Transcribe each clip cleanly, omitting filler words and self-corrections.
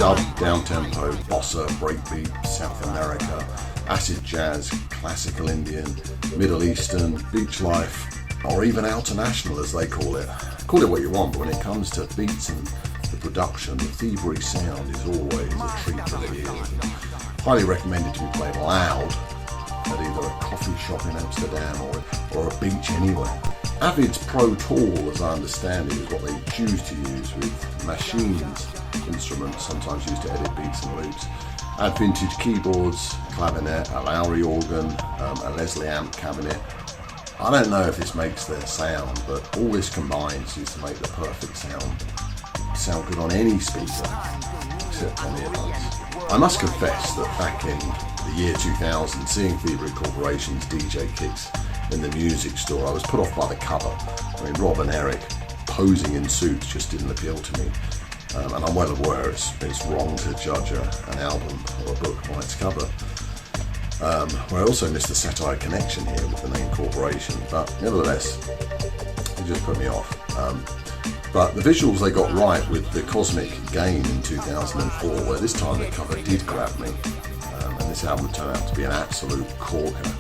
love down-tempo, bossa, breakbeat, South America, acid jazz, classical Indian, Middle Eastern, beach life, or even international as they call it. Call it what you want, but when it comes to beats and the production, the Thievery sound is always a treat for the ears. Highly recommended to be played loud at either a coffee shop in Amsterdam or a beach anywhere. Avid's Pro Tool, as I understand it, is what they choose to use with machines, instruments sometimes used to edit beats and loops. Add vintage keyboards, clavinet, a Lowry organ, a Leslie amp cabinet. I don't know if this makes their sound, but all this combines is to make the perfect sound good on any speaker, except on earbuds. I must confess that back in the year 2000, seeing Thievery Corporation's DJ kits in the music store, I was put off by the cover. I mean, Rob and Eric posing in suits just didn't appeal to me. And I'm well aware it's wrong to judge an album or a book by its cover. I also missed the satire connection here with the name Corporation, but nevertheless, it just put me off. But the visuals they got right with the Cosmic Game in 2004, where this time the cover did grab me, and this album turned out to be an absolute corker.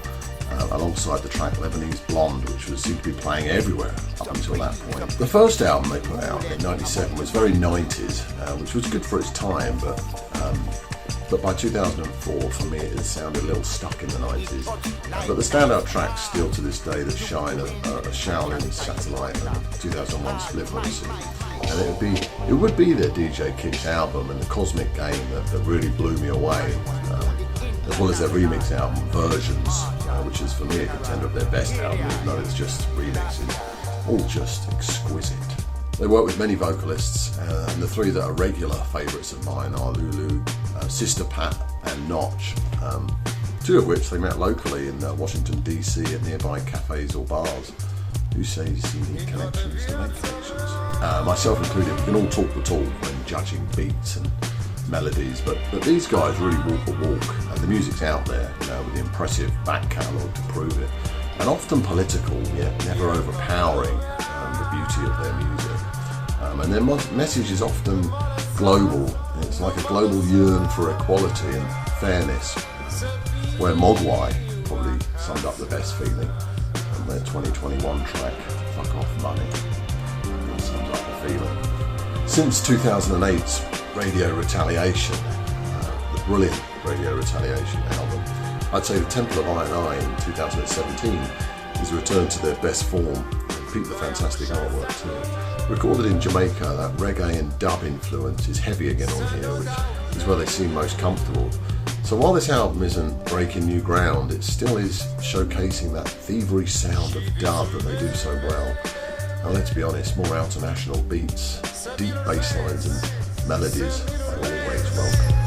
Alongside the track Lebanese Blonde, which was seemed to be playing everywhere up until that point. The first album they put out in '97 was very 90s, which was good for its time, but by 2004, for me, it sounded a little stuck in the 90s. But the standout tracks still to this day that shine are Shaolin Satellite and 2001 Split Odyssey. And it would be their DJ Kid's album and the Cosmic Game that really blew me away, as well as their remix album Versions, which is for me a contender of their best album, even though it's just remixes, all just exquisite. They work with many vocalists, and the three that are regular favourites of mine are Louie, Sista Pat and Notch, two of which they met locally in Washington DC at nearby cafes or bars. Who says you need connections to make connections? Myself included, we can all talk the talk when judging beats and melodies, but these guys really walk the walk, and the music's out there, with the impressive back catalogue to prove it, and often political yet never overpowering the beauty of their music. And their message is often global. It's like a global yearn for equality and fairness, where Mogwai probably summed up the best feeling, and their 2021 track Fuck Off Money sums up the feeling. Since 2008's Radio Retaliation, the brilliant Radio Retaliation album, I'd say the Temple of I in 2017 is a return to their best form, and peep the fantastic artwork too. Recorded in Jamaica, that reggae and dub influence is heavy again on here, which is where they seem most comfortable. So while this album isn't breaking new ground, it still is showcasing that thievery sound of dub that they do so well. And let's be honest, more international beats, deep bass lines and melodies are always welcome.